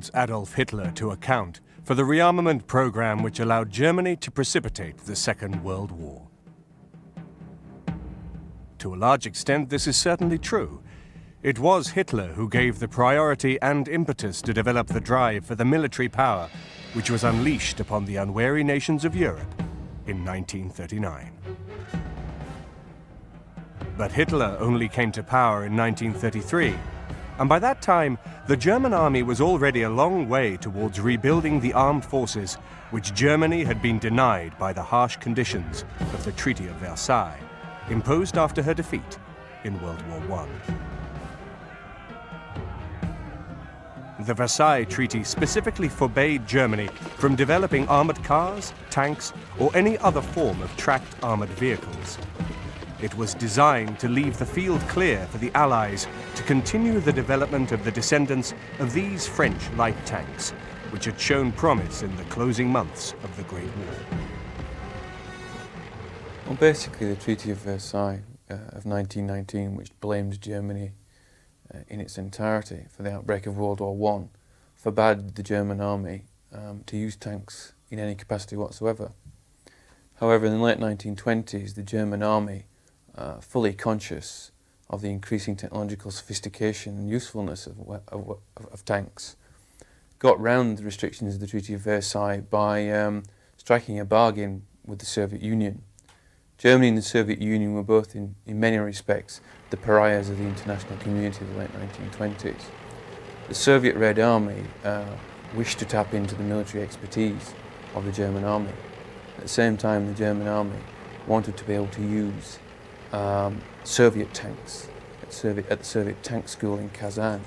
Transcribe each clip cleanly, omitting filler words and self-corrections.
holds Adolf Hitler to account for the rearmament program which allowed Germany to precipitate the Second World War. To a large extent, this is certainly true. It was Hitler who gave the priority and impetus to develop the drive for the military power which was unleashed upon the unwary nations of Europe in 1939. But Hitler only came to power in 1933, and by that time, the German army was already a long way towards rebuilding the armed forces which Germany had been denied by the harsh conditions of the Treaty of Versailles, imposed after her defeat in World War I. The Versailles Treaty specifically forbade Germany from developing armored cars, tanks, or any other form of tracked armored vehicles. It was designed to leave the field clear for the Allies to continue the development of the descendants of these French light tanks, which had shown promise in the closing months of the Great War. Well, basically the Treaty of Versailles of 1919, which blamed Germany in its entirety for the outbreak of World War I, forbade the German army to use tanks in any capacity whatsoever. However, in the late 1920s, the German army, fully conscious of the increasing technological sophistication and usefulness of tanks, got round the restrictions of the Treaty of Versailles by striking a bargain with the Soviet Union. Germany and the Soviet Union were both, in many respects, the pariahs of the international community of the late 1920s. The Soviet Red Army wished to tap into the military expertise of the German army. At the same time, the German army wanted to be able to use Soviet tanks at the Soviet Tank School in Kazan,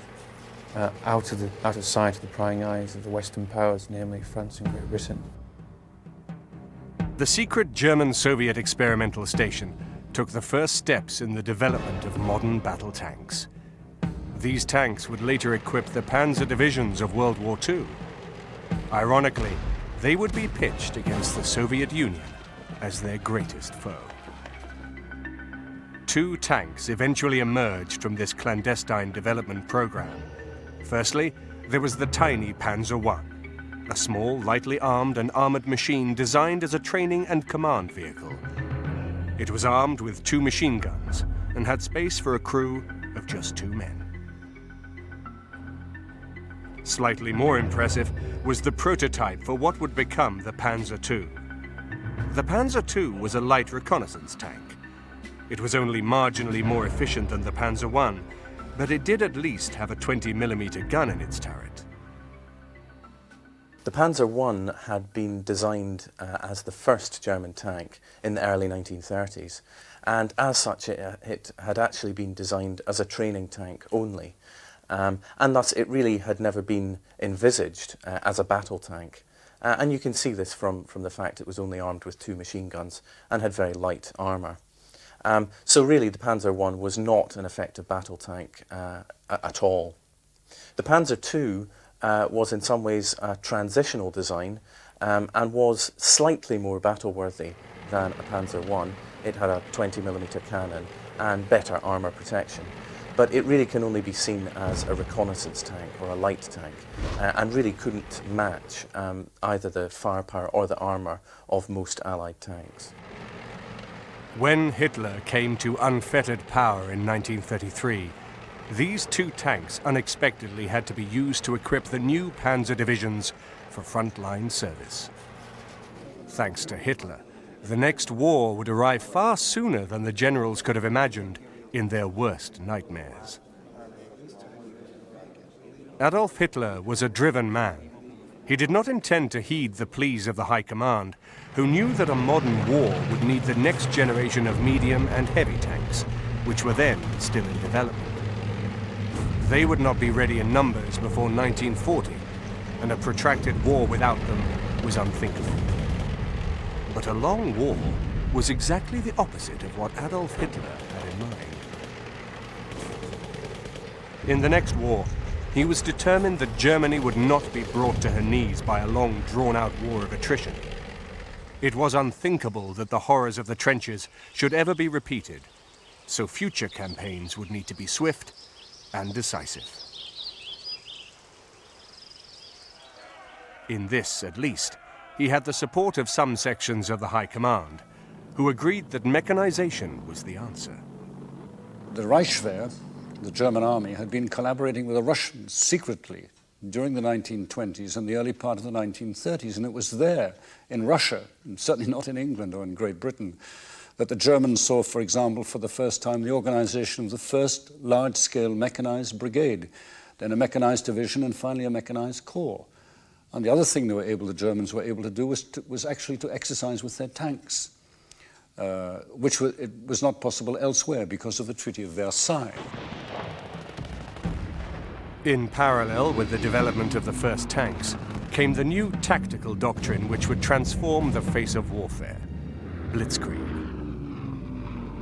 out of sight of the prying eyes of the Western powers, namely France and Great Britain. The secret German-Soviet experimental station took the first steps in the development of modern battle tanks. These tanks would later equip the Panzer divisions of World War II. Ironically, they would be pitched against the Soviet Union as their greatest foe. Two tanks eventually emerged from this clandestine development program. Firstly, there was the tiny Panzer I, a small, lightly armed and armored machine designed as a training and command vehicle. It was armed with 2 machine guns and had space for a crew of just 2 men. Slightly more impressive was the prototype for what would become the Panzer II. The Panzer II was a light reconnaissance tank. It was only marginally more efficient than the Panzer I, but it did at least have a 20mm gun in its turret. The Panzer I had been designed as the first German tank in the early 1930s, and as such it had actually been designed as a training tank only, and thus it really had never been envisaged as a battle tank. And you can see this from the fact it was only armed with 2 machine guns and had very light armour. So really the Panzer I was not an effective battle tank at all. The Panzer II was in some ways a transitional design and was slightly more battle-worthy than a Panzer I. It had a 20mm cannon and better armour protection. But it really can only be seen as a reconnaissance tank or a light tank and really couldn't match either the firepower or the armour of most Allied tanks. When Hitler came to unfettered power in 1933, these 2 tanks unexpectedly had to be used to equip the new Panzer divisions for frontline service. Thanks to Hitler, the next war would arrive far sooner than the generals could have imagined in their worst nightmares. Adolf Hitler was a driven man. He did not intend to heed the pleas of the High Command, who knew that a modern war would need the next generation of medium and heavy tanks, which were then still in development. They would not be ready in numbers before 1940, and a protracted war without them was unthinkable. But a long war was exactly the opposite of what Adolf Hitler had in mind. In the next war, he was determined that Germany would not be brought to her knees by a long, drawn-out war of attrition. It was unthinkable that the horrors of the trenches should ever be repeated, so future campaigns would need to be swift and decisive. In this, at least, he had the support of some sections of the High Command, who agreed that mechanization was the answer. The Reichswehr, the German army, had been collaborating with the Russians secretly during the 1920s and the early part of the 1930s, and it was there, in Russia, and certainly not in England or in Great Britain, that the Germans saw, for example, for the first time, the organization of the first large-scale mechanized brigade, then a mechanized division, and finally a mechanized corps. And the other thing the Germans were able to do was actually to exercise with their tanks, which was not possible elsewhere because of the Treaty of Versailles. In parallel with the development of the first tanks came the new tactical doctrine which would transform the face of warfare, Blitzkrieg.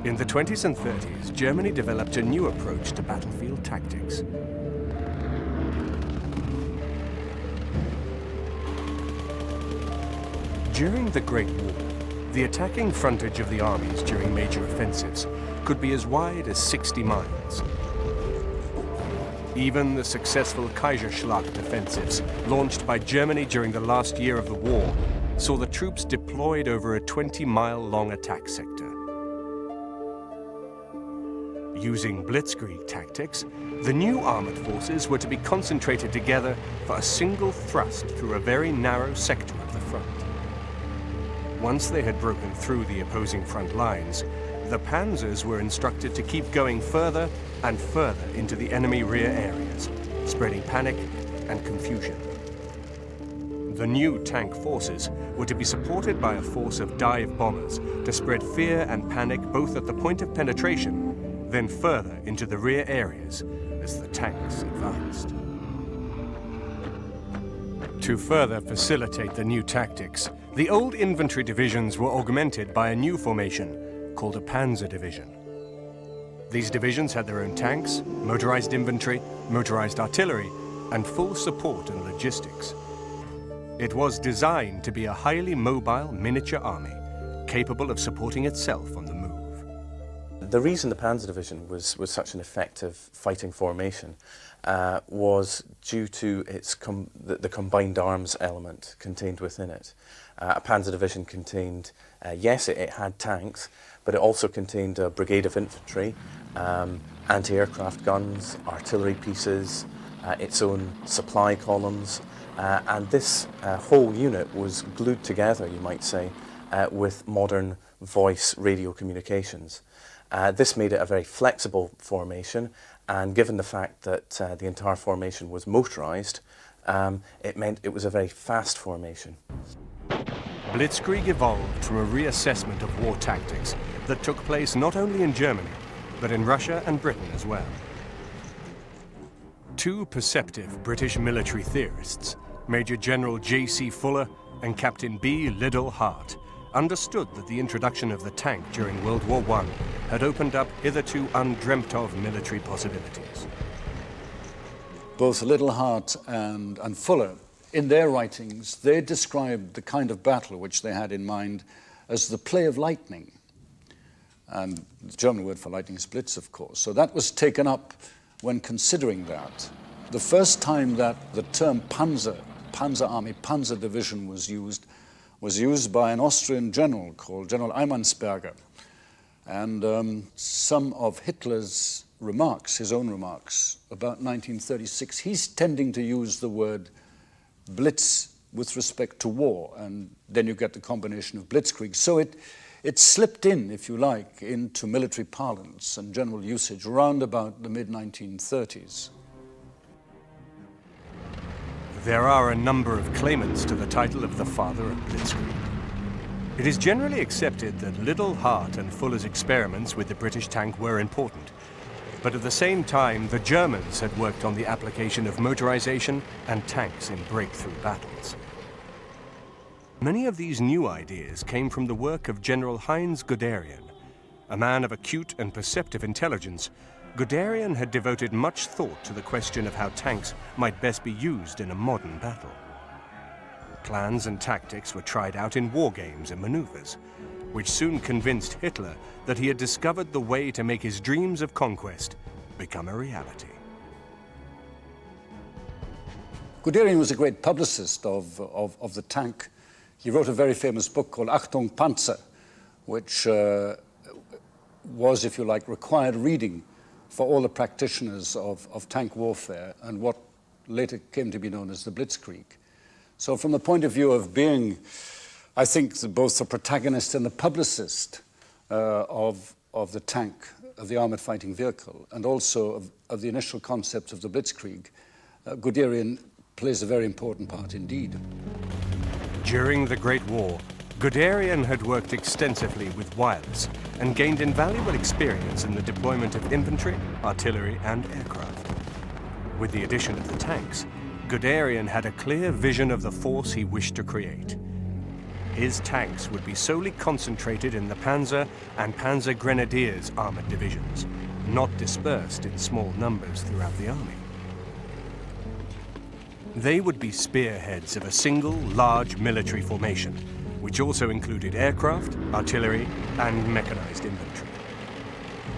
In the 20s and 30s, Germany developed a new approach to battlefield tactics. During the Great War, the attacking frontage of the armies during major offensives could be as wide as 60 miles. Even the successful Kaiserschlacht offensives, launched by Germany during the last year of the war, saw the troops deployed over a 20-mile-long attack sector. Using Blitzkrieg tactics, the new armored forces were to be concentrated together for a single thrust through a very narrow sector of the front. Once they had broken through the opposing front lines, the Panzers were instructed to keep going further and further into the enemy rear areas, spreading panic and confusion. The new tank forces were to be supported by a force of dive bombers to spread fear and panic both at the point of penetration, then further into the rear areas as the tanks advanced. To further facilitate the new tactics, the old infantry divisions were augmented by a new formation called a Panzer division. These divisions had their own tanks, motorized infantry, motorized artillery, and full support and logistics. It was designed to be a highly mobile miniature army, capable of supporting itself on the move. The reason the Panzer Division was such an effective fighting formation was due to the combined arms element contained within it. A Panzer Division contained, yes, it had tanks, but it also contained a brigade of infantry, anti-aircraft guns, artillery pieces, its own supply columns, and this whole unit was glued together, you might say, with modern voice radio communications. This made it a very flexible formation, and given the fact that the entire formation was motorized, it meant it was a very fast formation. Blitzkrieg evolved from a reassessment of war tactics that took place not only in Germany, but in Russia and Britain as well. Two perceptive British military theorists, Major General J.C. Fuller and Captain B. Liddell Hart, understood that the introduction of the tank during World War I had opened up hitherto undreamt of military possibilities. Both Liddell Hart and Fuller, in their writings, they described the kind of battle which they had in mind as the play of lightning. And the German word for lightning is Blitz, of course. So that was taken up when considering that. The first time that the term Panzer Army, Panzer Division was used by an Austrian general called General Eimansberger. And some of Hitler's remarks, his own remarks, about 1936, he's tending to use the word Blitz with respect to war, and then you get the combination of Blitzkrieg. So it slipped in, if you like, into military parlance and general usage around about the mid-1930s. There are a number of claimants to the title of the father of Blitzkrieg. It is generally accepted that Liddell, Hart and Fuller's experiments with the British tank were important, but at the same time the Germans had worked on the application of motorization and tanks in breakthrough battles. Many of these new ideas came from the work of General Heinz Guderian. A man of acute and perceptive intelligence, Guderian had devoted much thought to the question of how tanks might best be used in a modern battle. Plans and tactics were tried out in war games and maneuvers, which soon convinced Hitler that he had discovered the way to make his dreams of conquest become a reality. Guderian was a great publicist of the tank. He wrote a very famous book called Achtung Panzer, which was, if you like, required reading for all the practitioners of tank warfare and what later came to be known as the Blitzkrieg. So from the point of view of being, I think, both the protagonist and the publicist of the tank, of the armored fighting vehicle, and also of the initial concept of the Blitzkrieg, Guderian plays a very important part indeed. During the Great War, Guderian had worked extensively with wireless and gained invaluable experience in the deployment of infantry, artillery, and aircraft. With the addition of the tanks, Guderian had a clear vision of the force he wished to create. His tanks would be solely concentrated in the Panzer and Panzer Grenadiers armored divisions, not dispersed in small numbers throughout the army. They would be spearheads of a single, large military formation, which also included aircraft, artillery, and mechanized infantry.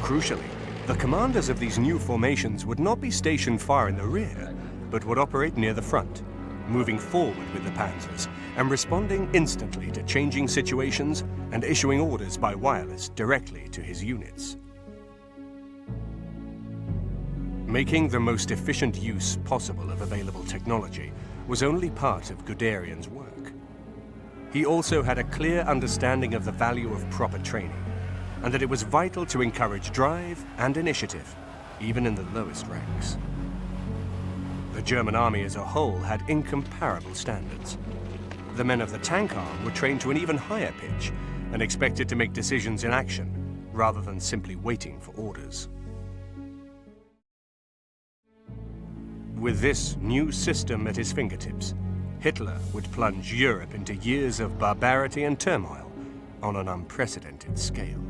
Crucially, the commanders of these new formations would not be stationed far in the rear, but would operate near the front, moving forward with the Panzers and responding instantly to changing situations and issuing orders by wireless directly to his units. Making the most efficient use possible of available technology was only part of Guderian's work. He also had a clear understanding of the value of proper training, and that it was vital to encourage drive and initiative, even in the lowest ranks. The German army as a whole had incomparable standards. The men of the tank arm were trained to an even higher pitch and expected to make decisions in action, rather than simply waiting for orders. With this new system at his fingertips, Hitler would plunge Europe into years of barbarity and turmoil on an unprecedented scale.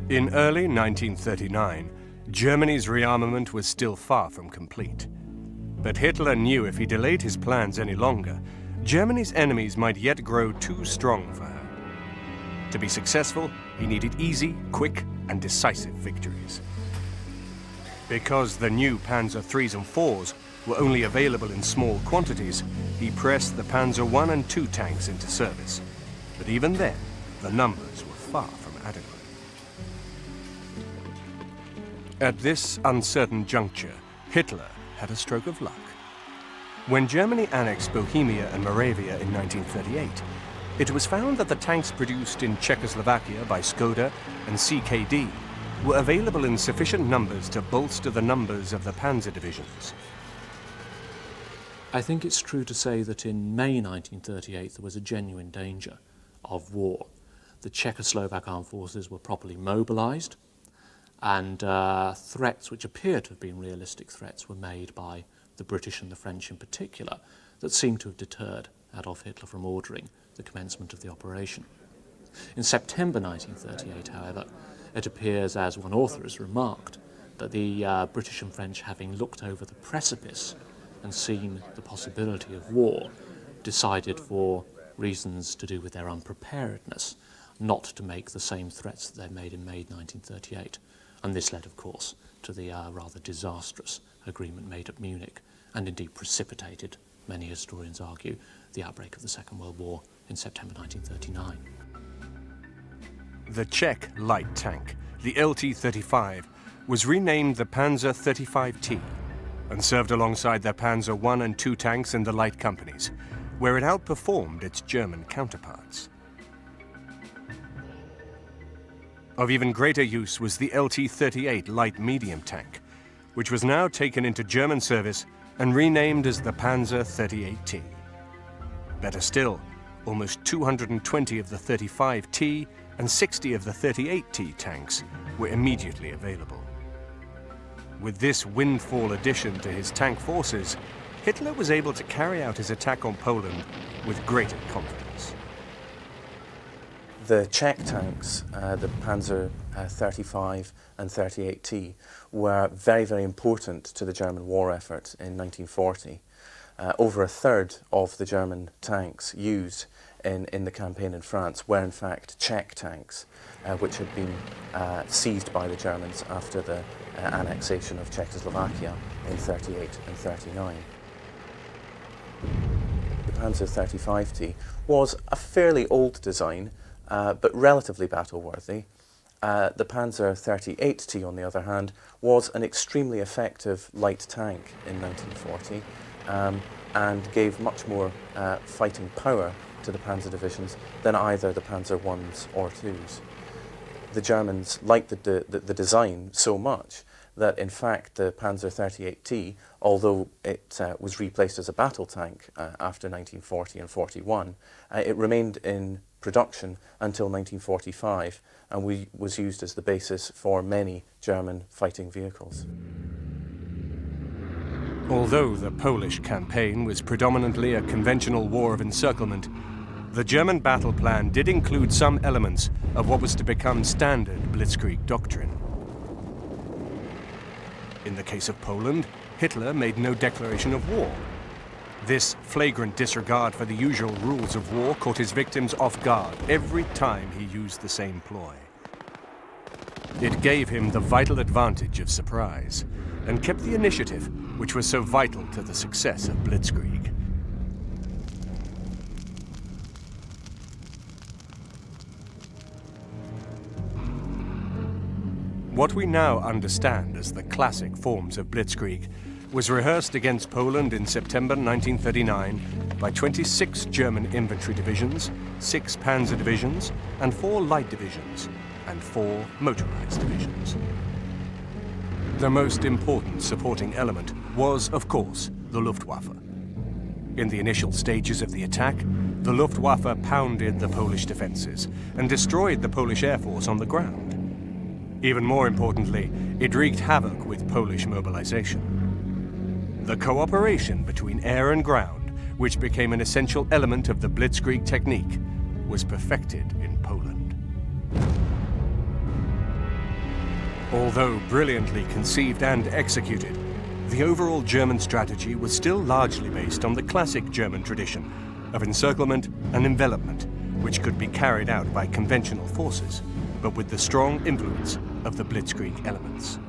In early 1939, Germany's rearmament was still far from complete. But Hitler knew if he delayed his plans any longer, Germany's enemies might yet grow too strong for her. To be successful, he needed easy, quick, and decisive victories. Because the new Panzer IIIs and IVs were only available in small quantities, he pressed the Panzer I and II tanks into service. But even then, the numbers were far from adequate. At this uncertain juncture, Hitler had a stroke of luck. When Germany annexed Bohemia and Moravia in 1938, it was found that the tanks produced in Czechoslovakia by Skoda and CKD were available in sufficient numbers to bolster the numbers of the panzer divisions. I think it's true to say that in May 1938 there was a genuine danger of war. The Czechoslovak armed forces were properly mobilized, and threats which appeared to have been realistic threats were made by the British and the French in particular that seemed to have deterred Adolf Hitler from ordering the commencement of the operation. In September 1938, however, it appears, as one author has remarked, that the British and French, having looked over the precipice and seen the possibility of war, decided, for reasons to do with their unpreparedness, not to make the same threats that they made in May 1938. And this led, of course, to the rather disastrous agreement made at Munich, and indeed precipitated, many historians argue, the outbreak of the Second World War in September 1939. The Czech light tank, the LT-35, was renamed the Panzer 35T and served alongside their Panzer I and II tanks in the light companies, where it outperformed its German counterparts. Of even greater use was the LT-38 light-medium tank, which was now taken into German service and renamed as the Panzer 38T. Better still, almost 220 of the 35T and 60 of the 38T tanks were immediately available. With this windfall addition to his tank forces, Hitler was able to carry out his attack on Poland with greater confidence. The Czech tanks, the Panzer 35 and 38T, were very, very important to the German war effort in 1940. Over a third of the German tanks used in the campaign in France were in fact Czech tanks, which had been seized by the Germans after the annexation of Czechoslovakia in 38 and 39. Panzer 35T, was a fairly old design, but relatively battle-worthy. The Panzer 38T, on the other hand, was an extremely effective light tank in 1940 and gave much more fighting power to the Panzer divisions than either the Panzer Is or IIs. The Germans liked the design so much that, in fact, the Panzer 38T, although it was replaced as a battle tank after 1940 and 41, it remained in production until 1945 and was used as the basis for many German fighting vehicles. Although the Polish campaign was predominantly a conventional war of encirclement, the German battle plan did include some elements of what was to become standard Blitzkrieg doctrine. In the case of Poland, Hitler made no declaration of war. This flagrant disregard for the usual rules of war caught his victims off guard every time he used the same ploy. It gave him the vital advantage of surprise and kept the initiative, which was so vital to the success of Blitzkrieg. What we now understand as the classic forms of Blitzkrieg was rehearsed against Poland in September 1939 by 26 German infantry divisions, 6 panzer divisions, and 4 light divisions, and 4 motorized divisions. The most important supporting element was, of course, the Luftwaffe. In the initial stages of the attack, the Luftwaffe pounded the Polish defenses and destroyed the Polish Air Force on the ground. Even more importantly, it wreaked havoc with Polish mobilization. The cooperation between air and ground, which became an essential element of the Blitzkrieg technique, was perfected in Poland. Although brilliantly conceived and executed, the overall German strategy was still largely based on the classic German tradition of encirclement and envelopment, which could be carried out by conventional forces, but with the strong influence of the Blitzkrieg elements.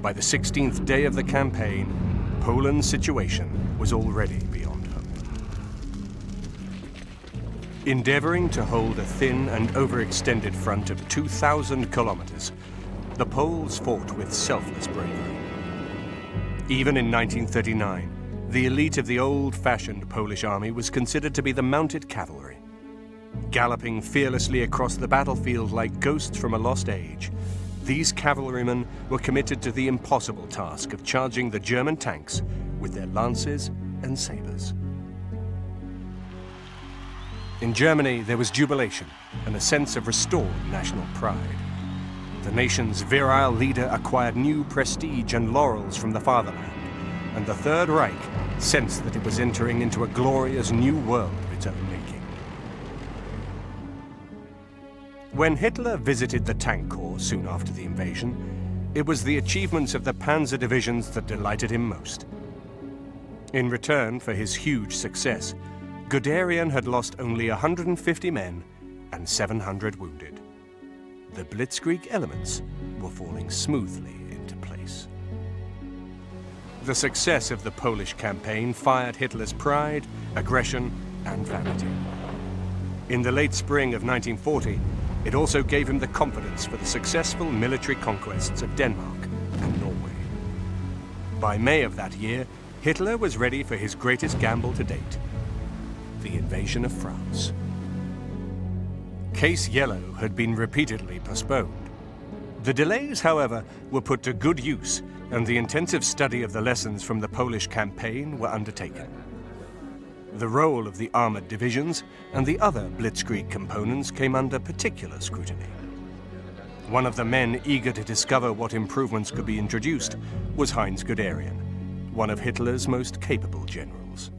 By the 16th day of the campaign, Poland's situation was already beyond hope. Endeavoring to hold a thin and overextended front of 2,000 kilometers, the Poles fought with selfless bravery. Even in 1939, the elite of the old-fashioned Polish army was considered to be the mounted cavalry. Galloping fearlessly across the battlefield like ghosts from a lost age, these cavalrymen were committed to the impossible task of charging the German tanks with their lances and sabers. In Germany, there was jubilation and a sense of restored national pride. The nation's virile leader acquired new prestige and laurels from the fatherland, and the Third Reich sensed that it was entering into a glorious new world of its own making. When Hitler visited the Tank Corps soon after the invasion, it was the achievements of the panzer divisions that delighted him most. In return for his huge success, Guderian had lost only 150 men and 700 wounded. The Blitzkrieg elements were falling smoothly into place. The success of the Polish campaign fired Hitler's pride, aggression, and vanity. In the late spring of 1940, it also gave him the confidence for the successful military conquests of Denmark and Norway. By May of that year, Hitler was ready for his greatest gamble to date, the invasion of France. Case Yellow had been repeatedly postponed. The delays, however, were put to good use, and the intensive study of the lessons from the Polish campaign were undertaken. The role of the armored divisions and the other Blitzkrieg components came under particular scrutiny. One of the men eager to discover what improvements could be introduced was Heinz Guderian, one of Hitler's most capable generals.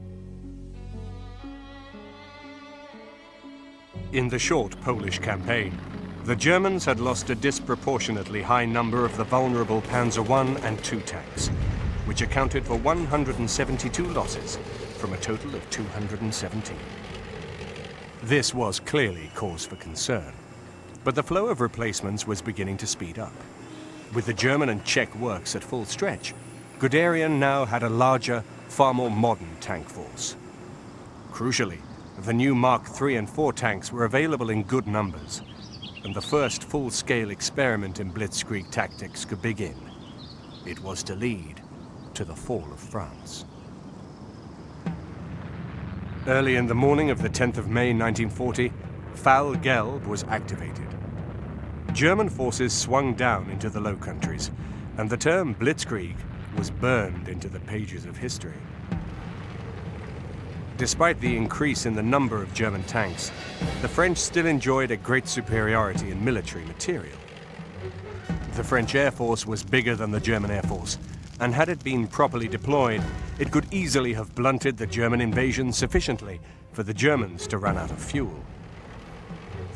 In the short Polish campaign, the Germans had lost a disproportionately high number of the vulnerable Panzer I and II tanks, which accounted for 172 losses from a total of 217. This was clearly cause for concern, but the flow of replacements was beginning to speed up. With the German and Czech works at full stretch, Guderian now had a larger, far more modern tank force. Crucially, the new Mark III and IV tanks were available in good numbers, and the first full-scale experiment in Blitzkrieg tactics could begin. It was to lead to the fall of France. Early in the morning of the 10th of May 1940, Fall Gelb was activated. German forces swung down into the Low Countries, and the term Blitzkrieg was burned into the pages of history. Despite the increase in the number of German tanks, the French still enjoyed a great superiority in military material. The French Air Force was bigger than the German Air Force, and had it been properly deployed, it could easily have blunted the German invasion sufficiently for the Germans to run out of fuel.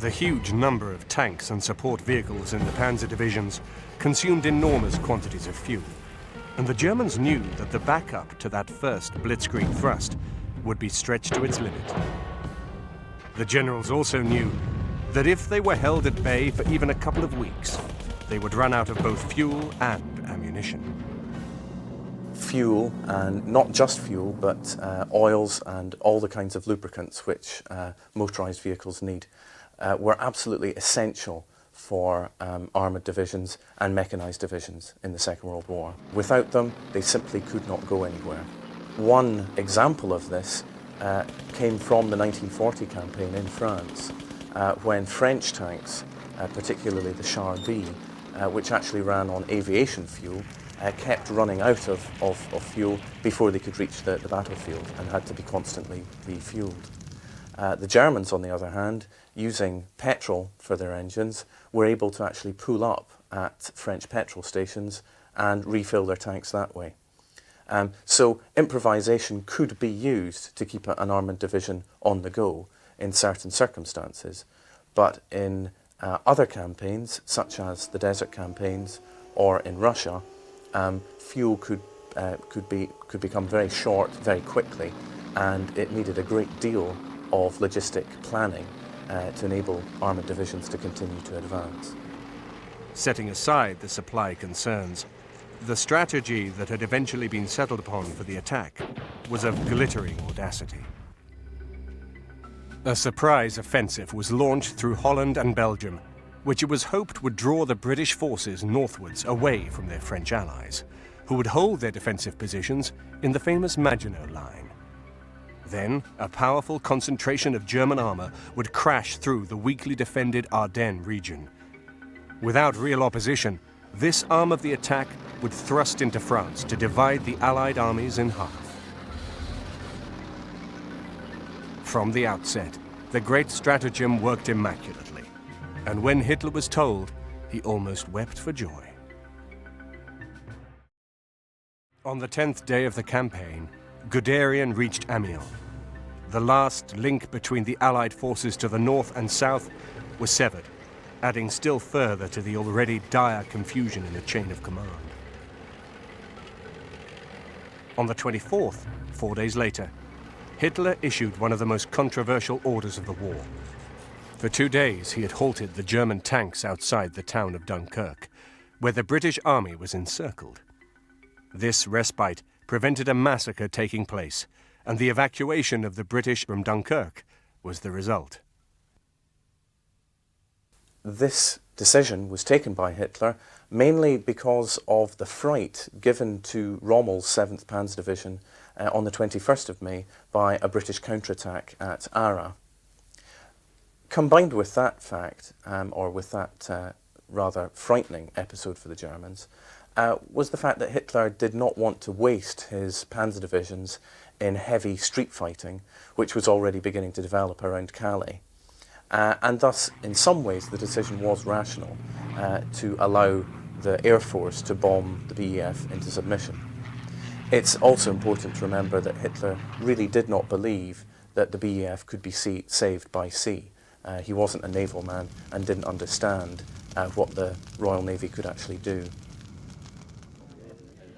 The huge number of tanks and support vehicles in the Panzer divisions consumed enormous quantities of fuel, and the Germans knew that the backup to that first Blitzkrieg thrust would be stretched to its limit. The generals also knew that if they were held at bay for even a couple of weeks, they would run out of both fuel and ammunition. Fuel, and not just fuel, but oils and all the kinds of lubricants which motorised vehicles need, were absolutely essential for armoured divisions and mechanised divisions in the Second World War. Without them, they simply could not go anywhere. One example of this came from the 1940 campaign in France, when French tanks, particularly the Char B, which actually ran on aviation fuel, kept running out of fuel before they could reach the battlefield and had to be constantly refueled. The Germans, on the other hand, using petrol for their engines, were able to actually pull up at French petrol stations and refill their tanks that way. So improvisation could be used to keep an armoured division on the go in certain circumstances, but in other campaigns, such as the desert campaigns or in Russia, fuel could become very short very quickly, and it needed a great deal of logistic planning to enable armoured divisions to continue to advance. Setting aside the supply concerns, the strategy that had eventually been settled upon for the attack was of glittering audacity. A surprise offensive was launched through Holland and Belgium, which it was hoped would draw the British forces northwards away from their French allies, who would hold their defensive positions in the famous Maginot Line. Then, a powerful concentration of German armour would crash through the weakly defended Ardennes region. Without real opposition, this arm of the attack would thrust into France to divide the Allied armies in half. From the outset, the great stratagem worked immaculately, and when Hitler was told, he almost wept for joy. On the 10th day of the campaign, Guderian reached Amiens. The last link between the Allied forces to the north and south was severed, adding still further to the already dire confusion in the chain of command. On the 24th, 4 days later, Hitler issued one of the most controversial orders of the war. For 2 days, he had halted the German tanks outside the town of Dunkirk, where the British army was encircled. This respite prevented a massacre taking place, and the evacuation of the British from Dunkirk was the result. This decision was taken by Hitler mainly because of the fright given to Rommel's 7th Panzer Division on the 21st of May by a British counterattack at Arras. Combined with that fact, or with that rather frightening episode for the Germans, was the fact that Hitler did not want to waste his Panzer divisions in heavy street fighting, which was already beginning to develop around Calais. And thus, in some ways, the decision was rational to allow the Air Force to bomb the BEF into submission. It's also important to remember that Hitler really did not believe that the BEF could be saved by sea. He wasn't a naval man and didn't understand what the Royal Navy could actually do.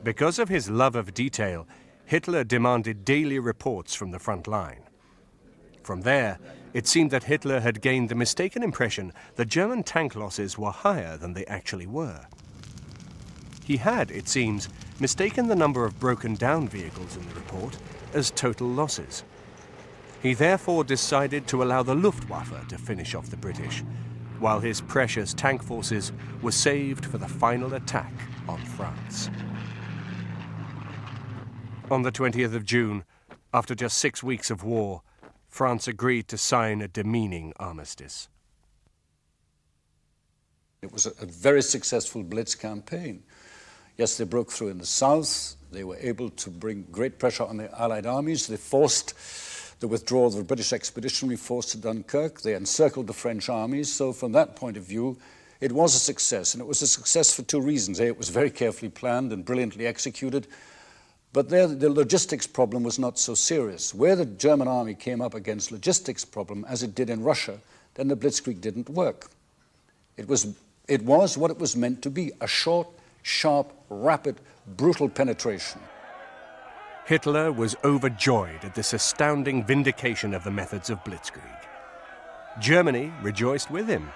Because of his love of detail, Hitler demanded daily reports from the front line. From there, it seemed that Hitler had gained the mistaken impression that German tank losses were higher than they actually were. He had, it seems, mistaken the number of broken down vehicles in the report as total losses. He therefore decided to allow the Luftwaffe to finish off the British, while his precious tank forces were saved for the final attack on France. On the 20th of June, after just 6 weeks of war, France agreed to sign a demeaning armistice. It was a very successful Blitz campaign. Yes, they broke through in the south. They were able to bring great pressure on the Allied armies. They forced the withdrawal of the British Expeditionary Force to Dunkirk. They encircled the French armies. So from that point of view, it was a success. And it was a success for two reasons. A, it was very carefully planned and brilliantly executed. But there, the logistics problem was not so serious. Where the German army came up against logistics problem, as it did in Russia, then the Blitzkrieg didn't work. It was what it was meant to be, a short, sharp, rapid, brutal penetration. Hitler was overjoyed at this astounding vindication of the methods of Blitzkrieg. Germany rejoiced with him.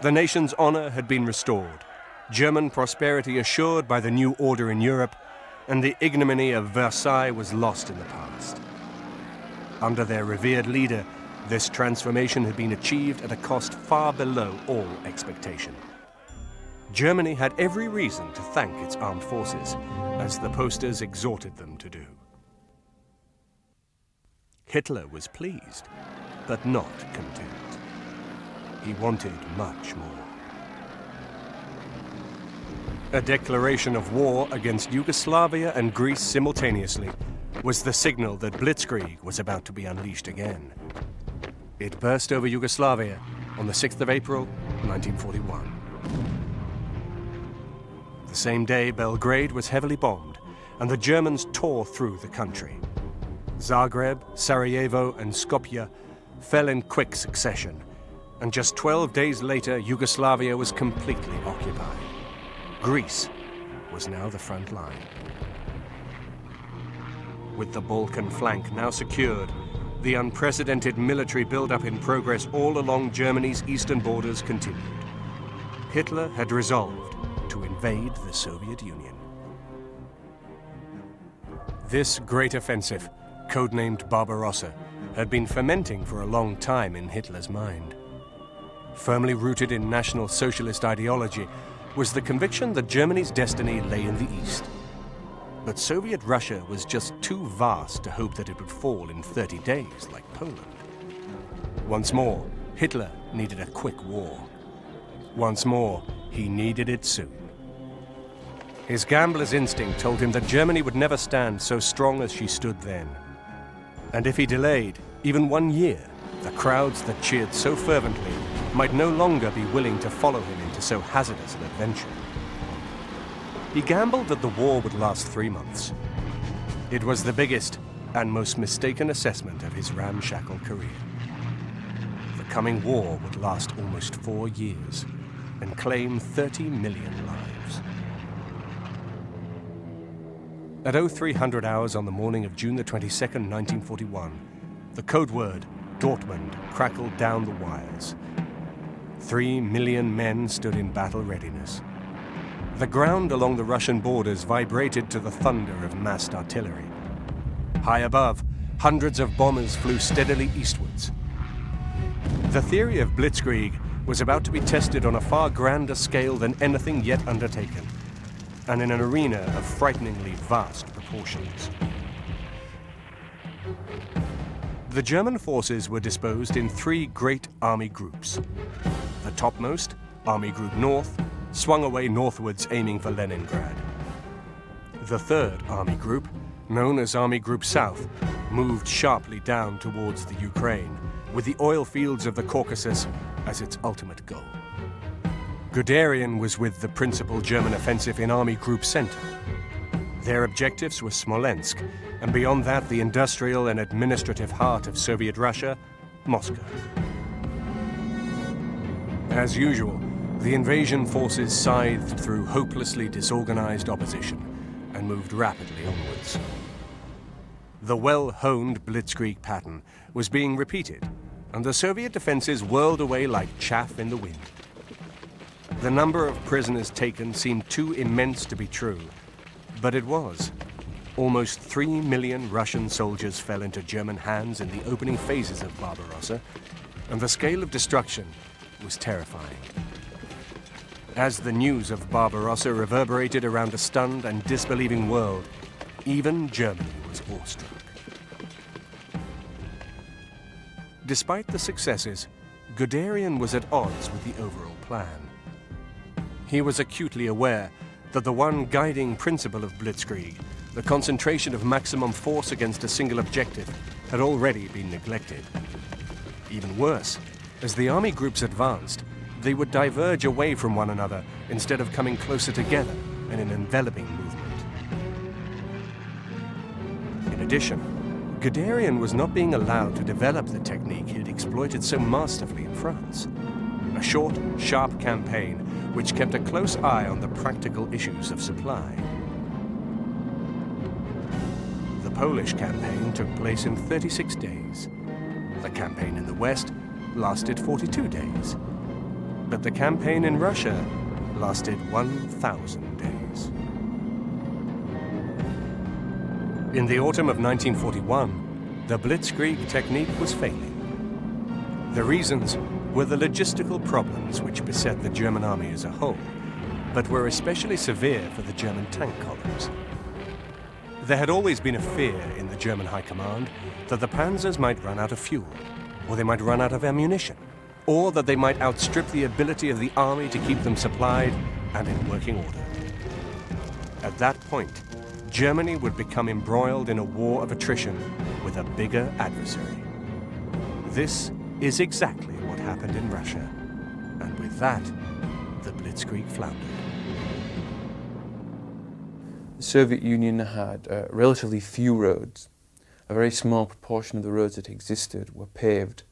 The nation's honor had been restored, German prosperity assured by the new order in Europe, and the ignominy of Versailles was lost in the past. Under their revered leader, this transformation had been achieved at a cost far below all expectation. Germany had every reason to thank its armed forces, as the posters exhorted them to do. Hitler was pleased, but not content. He wanted much more. A declaration of war against Yugoslavia and Greece simultaneously was the signal that Blitzkrieg was about to be unleashed again. It burst over Yugoslavia on the 6th of April, 1941. The same day, Belgrade was heavily bombed, and the Germans tore through the country. Zagreb, Sarajevo, and Skopje fell in quick succession, and just 12 days later, Yugoslavia was completely occupied. Greece was now the front line. With the Balkan flank now secured, the unprecedented military buildup in progress all along Germany's eastern borders continued. Hitler had resolved to invade the Soviet Union. This great offensive, codenamed Barbarossa, had been fermenting for a long time in Hitler's mind. Firmly rooted in National Socialist ideology was the conviction that Germany's destiny lay in the east. But Soviet Russia was just too vast to hope that it would fall in 30 days like Poland. Once more, Hitler needed a quick war. Once more, he needed it soon. His gambler's instinct told him that Germany would never stand so strong as she stood then. And if he delayed, even 1 year, the crowds that cheered so fervently might no longer be willing to follow him into so hazardous an adventure. He gambled that the war would last 3 months. It was the biggest and most mistaken assessment of his ramshackle career. The coming war would last almost 4 years and claim 30 million lives. At 0300 hours on the morning of June the 22nd, 1941, the code word Dortmund crackled down the wires. 3 million men stood in battle readiness. The ground along the Russian borders vibrated to the thunder of massed artillery. High above, hundreds of bombers flew steadily eastwards. The theory of Blitzkrieg was about to be tested on a far grander scale than anything yet undertaken, and in an arena of frighteningly vast proportions. The German forces were disposed in 3 great army groups. The topmost, Army Group North, swung away northwards aiming for Leningrad. The 3rd Army Group, known as Army Group South, moved sharply down towards the Ukraine, with the oil fields of the Caucasus as its ultimate goal. Guderian was with the principal German offensive in Army Group Center. Their objectives were Smolensk, and beyond that the industrial and administrative heart of Soviet Russia, Moscow. As usual, the invasion forces scythed through hopelessly disorganized opposition and moved rapidly onwards. The well-honed Blitzkrieg pattern was being repeated, and the Soviet defenses whirled away like chaff in the wind. The number of prisoners taken seemed too immense to be true, but it was. Almost 3 million Russian soldiers fell into German hands in the opening phases of Barbarossa, and the scale of destruction was terrifying. As the news of Barbarossa reverberated around a stunned and disbelieving world, even Germany was awestruck. Despite the successes, Guderian was at odds with the overall plan. He was acutely aware that the one guiding principle of Blitzkrieg, the concentration of maximum force against a single objective, had already been neglected. Even worse, as the army groups advanced, they would diverge away from one another instead of coming closer together in an enveloping movement. In addition, Guderian was not being allowed to develop the technique he had exploited so masterfully in France. A short, sharp campaign which kept a close eye on the practical issues of supply. The Polish campaign took place in 36 days. The campaign in the West lasted 42 days. But the campaign in Russia lasted 1,000 days. In the autumn of 1941, the Blitzkrieg technique was failing. The reasons were the logistical problems which beset the German army as a whole, but were especially severe for the German tank columns. There had always been a fear in the German High Command that the Panzers might run out of fuel, or they might run out of ammunition, or that they might outstrip the ability of the army to keep them supplied and in working order. At that point, Germany would become embroiled in a war of attrition with a bigger adversary. This is exactly what happened in Russia, and with that, the Blitzkrieg floundered. The Soviet Union had relatively few roads. A very small proportion of the roads that existed were paved.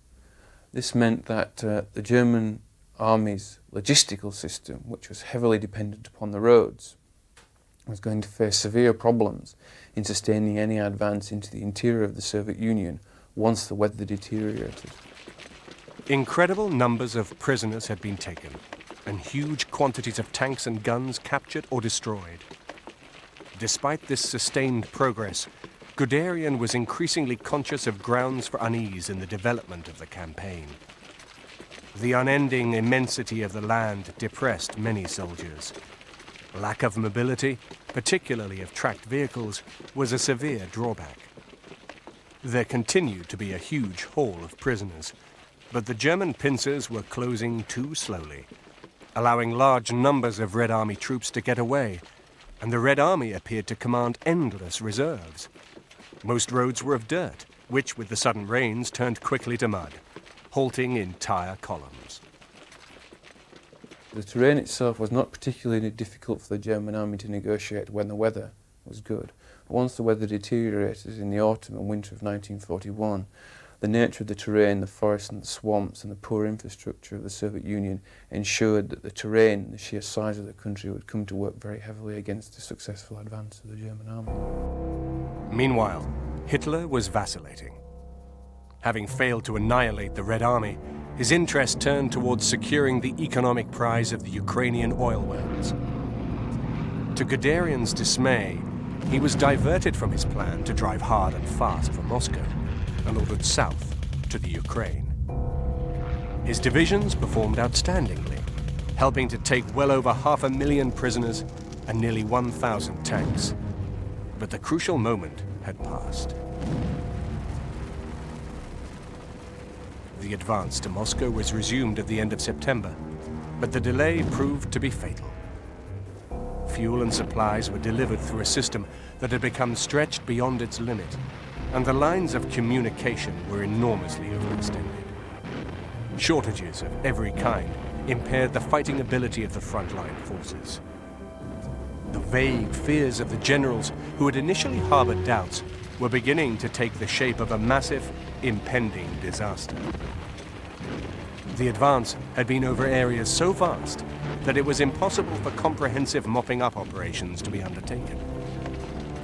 This meant that the German army's logistical system, which was heavily dependent upon the roads, was going to face severe problems in sustaining any advance into the interior of the Soviet Union once the weather deteriorated. Incredible numbers of prisoners had been taken, and huge quantities of tanks and guns captured or destroyed. Despite this sustained progress, Guderian was increasingly conscious of grounds for unease in the development of the campaign. The unending immensity of the land depressed many soldiers. Lack of mobility, particularly of tracked vehicles, was a severe drawback. There continued to be a huge haul of prisoners, but the German pincers were closing too slowly, allowing large numbers of Red Army troops to get away, and the Red Army appeared to command endless reserves. Most roads were of dirt, which with the sudden rains turned quickly to mud, halting entire columns. The terrain itself was not particularly difficult for the German army to negotiate when the weather was good. But once the weather deteriorated in the autumn and winter of 1941, the nature of the terrain, the forests and the swamps and the poor infrastructure of the Soviet Union ensured that the terrain, the sheer size of the country, would come to work very heavily against the successful advance of the German army. Meanwhile, Hitler was vacillating. Having failed to annihilate the Red Army, his interest turned towards securing the economic prize of the Ukrainian oil wells. To Guderian's dismay, he was diverted from his plan to drive hard and fast from Moscow and ordered south to the Ukraine. His divisions performed outstandingly, helping to take well over 500,000 prisoners and nearly 1,000 tanks. But the crucial moment had passed. The advance to Moscow was resumed at the end of September, but the delay proved to be fatal. Fuel and supplies were delivered through a system that had become stretched beyond its limit, and the lines of communication were enormously overextended. Shortages of every kind impaired the fighting ability of the frontline forces. The vague fears of the generals who had initially harbored doubts were beginning to take the shape of a massive, impending disaster. The advance had been over areas so vast that it was impossible for comprehensive mopping-up operations to be undertaken.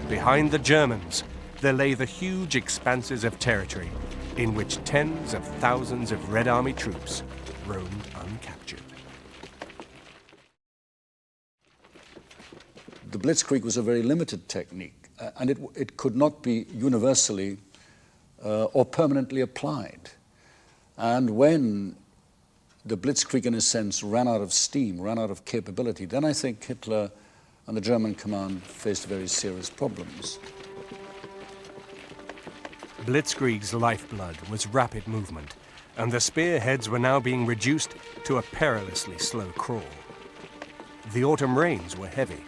Behind the Germans, there lay the huge expanses of territory in which tens of thousands of Red Army troops roamed uncaptured. The Blitzkrieg was a very limited technique, and it could not be universally or permanently applied. And when the Blitzkrieg, in a sense, ran out of steam, ran out of capability, then I think Hitler and the German command faced very serious problems. Blitzkrieg's lifeblood was rapid movement, and the spearheads were now being reduced to a perilously slow crawl. The autumn rains were heavy.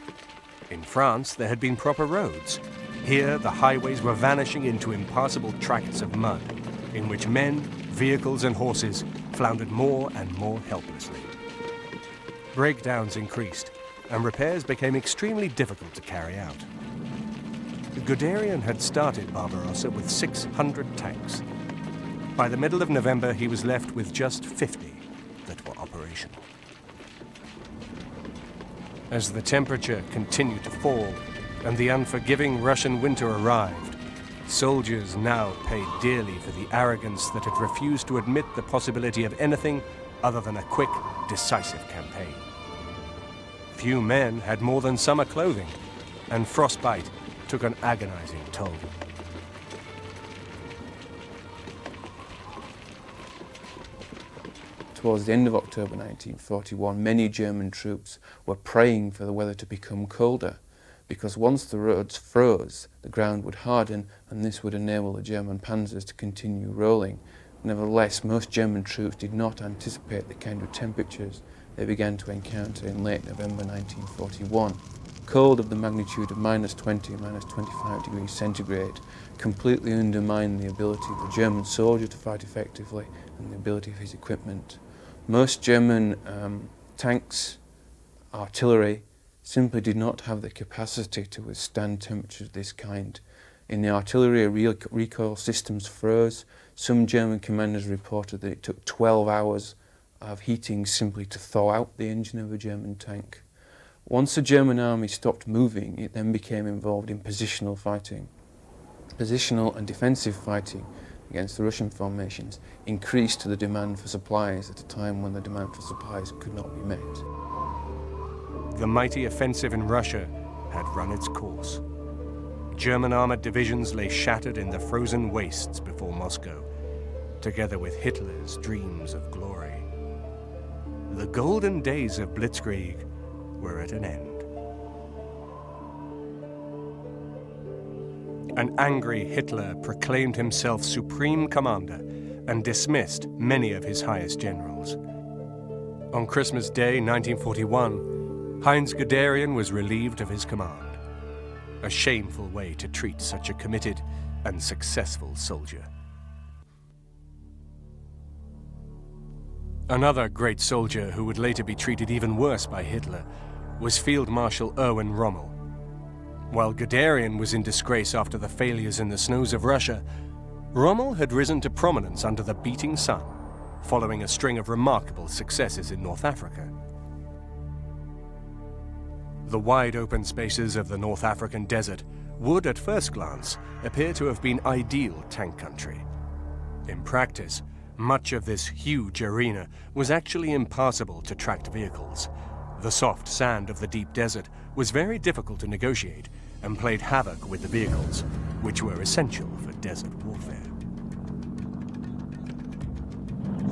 In France, there had been proper roads. Here, the highways were vanishing into impassable tracts of mud, in which men, vehicles and horses floundered more and more helplessly. Breakdowns increased, and repairs became extremely difficult to carry out. Guderian had started Barbarossa with 600 tanks. By the middle of November, he was left with just 50 that were operational. As the temperature continued to fall and the unforgiving Russian winter arrived, soldiers now paid dearly for the arrogance that had refused to admit the possibility of anything other than a quick, decisive campaign. Few men had more than summer clothing, and frostbite took an agonizing toll. Towards the end of October 1941, many German troops were praying for the weather to become colder, because once the roads froze, the ground would harden, and this would enable the German panzers to continue rolling. Nevertheless, most German troops did not anticipate the kind of temperatures they began to encounter in late November 1941. Cold of the magnitude of -20, -25 degrees centigrade completely undermined the ability of the German soldier to fight effectively and the ability of his equipment. Most German tanks, artillery, simply did not have the capacity to withstand temperatures of this kind. In the artillery, recoil systems froze. Some German commanders reported that it took 12 hours of heating simply to thaw out the engine of a German tank. Once the German army stopped moving, it then became involved in positional fighting. Positional and defensive fighting against the Russian formations increased the demand for supplies at a time when the demand for supplies could not be met. The mighty offensive in Russia had run its course. German armored divisions lay shattered in the frozen wastes before Moscow, together with Hitler's dreams of glory. The golden days of Blitzkrieg were at an end. An angry Hitler proclaimed himself supreme commander and dismissed many of his highest generals. On Christmas Day 1941, Heinz Guderian was relieved of his command. A shameful way to treat such a committed and successful soldier. Another great soldier who would later be treated even worse by Hitler was Field Marshal Erwin Rommel. While Guderian was in disgrace after the failures in the snows of Russia, Rommel had risen to prominence under the beating sun, following a string of remarkable successes in North Africa. The wide open spaces of the North African desert would, at first glance, appear to have been ideal tank country. In practice, much of this huge arena was actually impassable to tracked vehicles. The soft sand of the deep desert was very difficult to negotiate and played havoc with the vehicles, which were essential for desert warfare.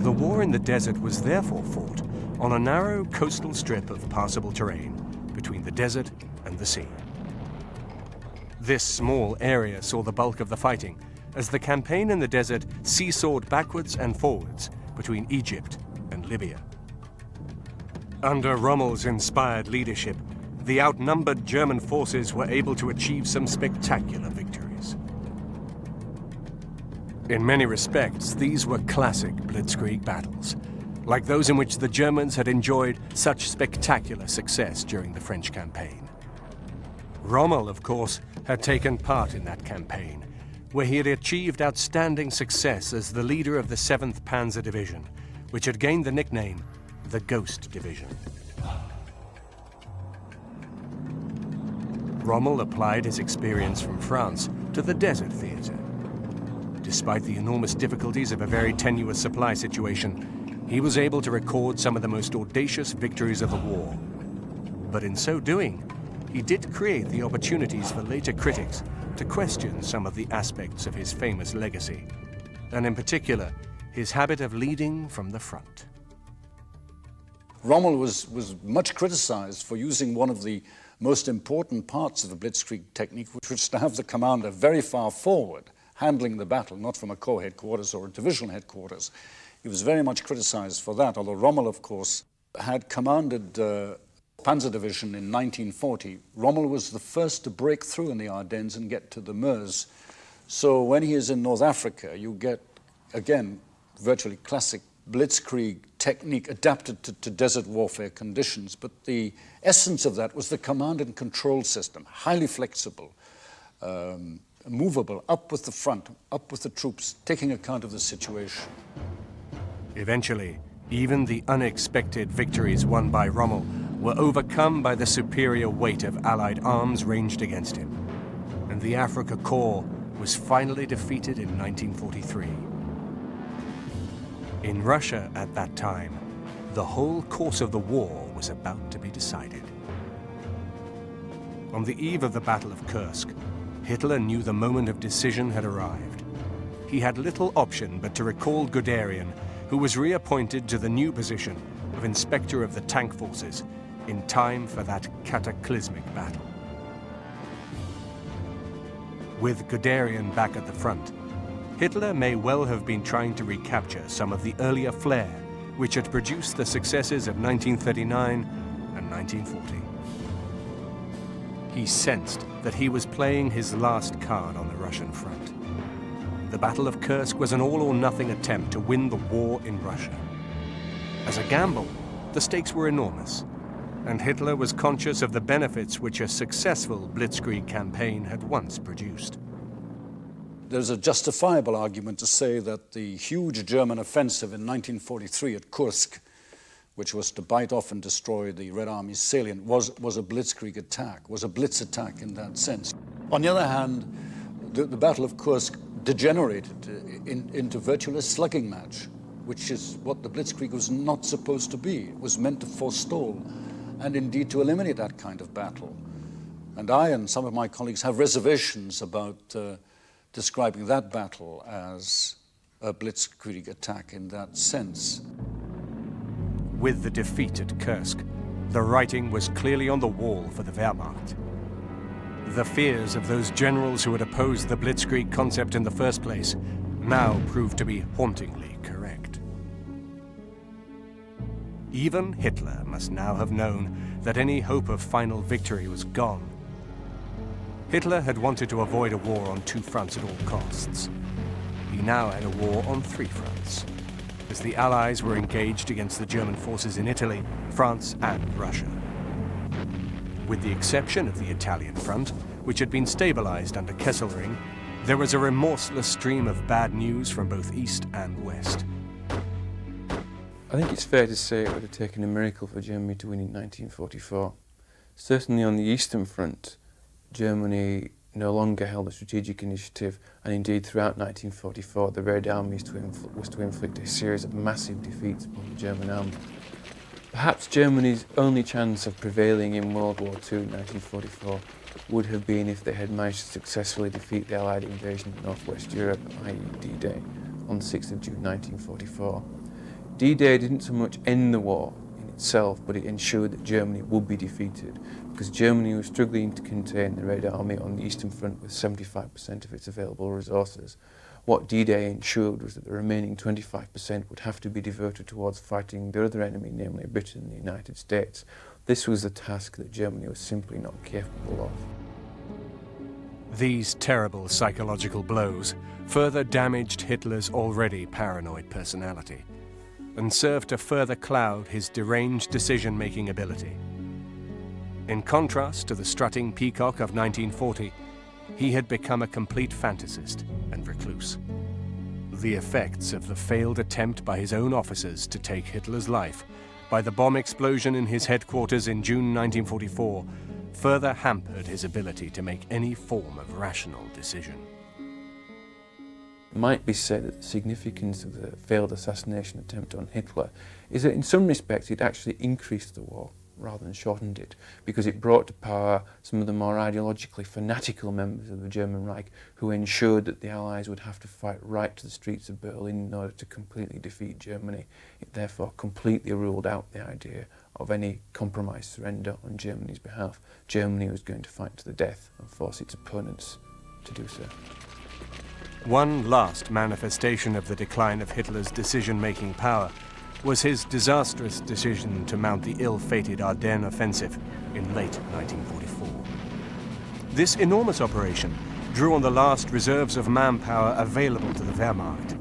The war in the desert was therefore fought on a narrow coastal strip of passable terrain between the desert and the sea. This small area saw the bulk of the fighting as the campaign in the desert seesawed backwards and forwards between Egypt and Libya. Under Rommel's inspired leadership, the outnumbered German forces were able to achieve some spectacular victories. In many respects, these were classic Blitzkrieg battles, like those in which the Germans had enjoyed such spectacular success during the French campaign. Rommel, of course, had taken part in that campaign, where he had achieved outstanding success as the leader of the 7th Panzer Division, which had gained the nickname the Ghost Division. Rommel applied his experience from France to the desert theater. Despite the enormous difficulties of a very tenuous supply situation, he was able to record some of the most audacious victories of the war. But in so doing, he he did create the opportunities for later critics to question some of the aspects of his famous legacy, and in particular, his habit of leading from the front. Rommel was much criticized for using one of the most important parts of the Blitzkrieg technique, which was to have the commander very far forward, handling the battle, not from a corps headquarters or a divisional headquarters. He was very much criticized for that, although Rommel, of course, had commanded Panzer Division in 1940. Rommel was the first to break through in the Ardennes and get to the Meuse. So when he is in North Africa, you get, again, virtually classic Blitzkrieg technique adapted to desert warfare conditions. But the essence of that was the command and control system, highly flexible, movable, up with the front, up with the troops, taking account of the situation. Eventually, even the unexpected victories won by Rommel were overcome by the superior weight of Allied arms ranged against him, and the Africa Corps was finally defeated in 1943. In Russia at that time, the whole course of the war was about to be decided. On the eve of the Battle of Kursk, Hitler knew the moment of decision had arrived. He had little option but to recall Guderian, who was reappointed to the new position of Inspector of the Tank Forces in time for that cataclysmic battle. With Guderian back at the front, Hitler may well have been trying to recapture some of the earlier flair which had produced the successes of 1939 and 1940. He sensed that he was playing his last card on the Russian front. The Battle of Kursk was an all-or-nothing attempt to win the war in Russia. As a gamble, the stakes were enormous, and Hitler was conscious of the benefits which a successful Blitzkrieg campaign had once produced. There's a justifiable argument to say that the huge German offensive in 1943 at Kursk, which was to bite off and destroy the Red Army's salient, was a Blitzkrieg attack, was a blitz attack in that sense. On the other hand, the Battle of Kursk degenerated into virtually a slugging match, which is what the Blitzkrieg was not supposed to be. It was meant to forestall and indeed to eliminate that kind of battle. And I and some of my colleagues have reservations about describing that battle as a Blitzkrieg attack in that sense. With the defeat at Kursk, the writing was clearly on the wall for the Wehrmacht. The fears of those generals who had opposed the Blitzkrieg concept in the first place now proved to be hauntingly correct. Even Hitler must now have known that any hope of final victory was gone. Hitler had wanted to avoid a war on two fronts at all costs. He now had a war on three fronts, as the Allies were engaged against the German forces in Italy, France, and Russia. With the exception of the Italian front, which had been stabilized under Kesselring, there was a remorseless stream of bad news from both east and west. I think it's fair to say it would have taken a miracle for Germany to win in 1944. Certainly on the Eastern Front, Germany no longer held a strategic initiative, and indeed throughout 1944 the Red Army was to inflict a series of massive defeats upon the German army. Perhaps Germany's only chance of prevailing in World War II in 1944 would have been if they had managed to successfully defeat the Allied invasion of Northwest Europe, i.e. D-Day, on the 6th of June 1944. D-Day didn't so much end the war in itself, but it ensured that Germany would be defeated, because Germany was struggling to contain the Red Army on the Eastern Front with 75% of its available resources. What D-Day ensured was that the remaining 25% would have to be diverted towards fighting the other enemy, namely Britain and the United States. This was a task that Germany was simply not capable of. These terrible psychological blows further damaged Hitler's already paranoid personality and served to further cloud his deranged decision-making ability. In contrast to the strutting peacock of 1940, he had become a complete fantasist and recluse. The effects of the failed attempt by his own officers to take Hitler's life, by the bomb explosion in his headquarters in June 1944, further hampered his ability to make any form of rational decision. It might be said that the significance of the failed assassination attempt on Hitler is that in some respects it actually increased the war. rather than shortened it, because it brought to power some of the more ideologically fanatical members of the German Reich who ensured that the Allies would have to fight right to the streets of Berlin in order to completely defeat Germany. It therefore completely ruled out the idea of any compromise surrender on Germany's behalf. Germany was going to fight to the death and force its opponents to do so. One last manifestation of the decline of Hitler's decision-making power was his disastrous decision to mount the ill-fated Ardennes offensive in late 1944. This enormous operation drew on the last reserves of manpower available to the Wehrmacht.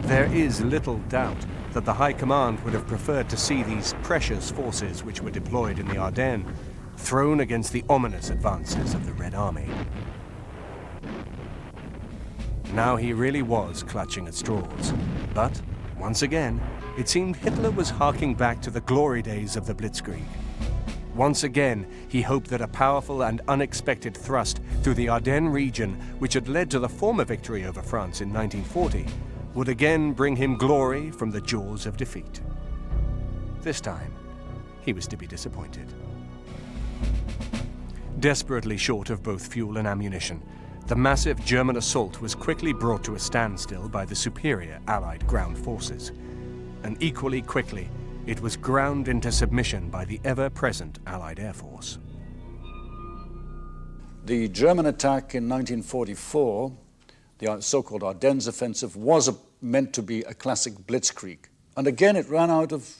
There is little doubt that the High Command would have preferred to see these precious forces which were deployed in the Ardennes thrown against the ominous advances of the Red Army. Now he really was clutching at straws, but once again, it seemed Hitler was harking back to the glory days of the Blitzkrieg. Once again, he hoped that a powerful and unexpected thrust through the Ardennes region, which had led to the former victory over France in 1940, would again bring him glory from the jaws of defeat. This time, he was to be disappointed. Desperately short of both fuel and ammunition, the massive German assault was quickly brought to a standstill by the superior Allied ground forces. And equally quickly, it was ground into submission by the ever-present Allied Air Force. The German attack in 1944, the so-called Ardennes offensive, was meant to be a classic blitzkrieg. And again, it ran out of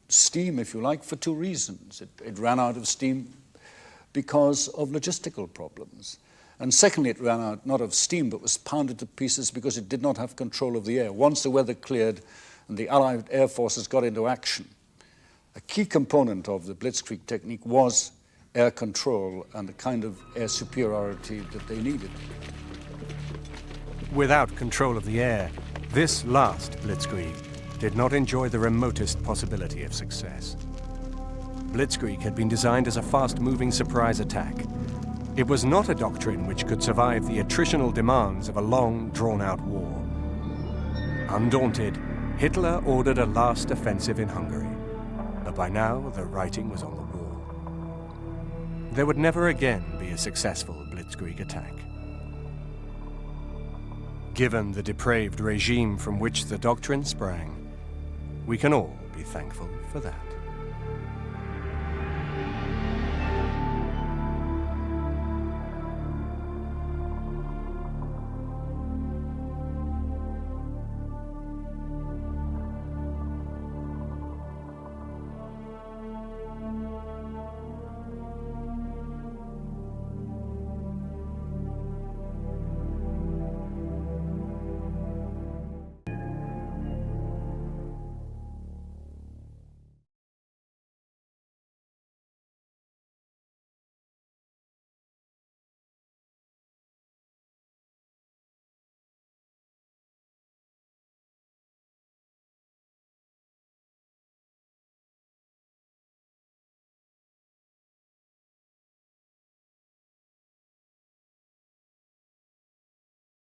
steam, if you like, for two reasons. It ran out of steam because of logistical problems. And secondly, it ran out not of steam, but was pounded to pieces because it did not have control of the air. Once the weather cleared and the Allied air forces got into action, a key component of the blitzkrieg technique was air control and the kind of air superiority that they needed. Without control of the air, this last blitzkrieg did not enjoy the remotest possibility of success. Blitzkrieg had been designed as a fast-moving surprise attack. It was not a doctrine which could survive the attritional demands of a long, drawn-out war. Undaunted, Hitler ordered a last offensive in Hungary, but by now the writing was on the wall. There would never again be a successful blitzkrieg attack. Given the depraved regime from which the doctrine sprang, we can all be thankful for that.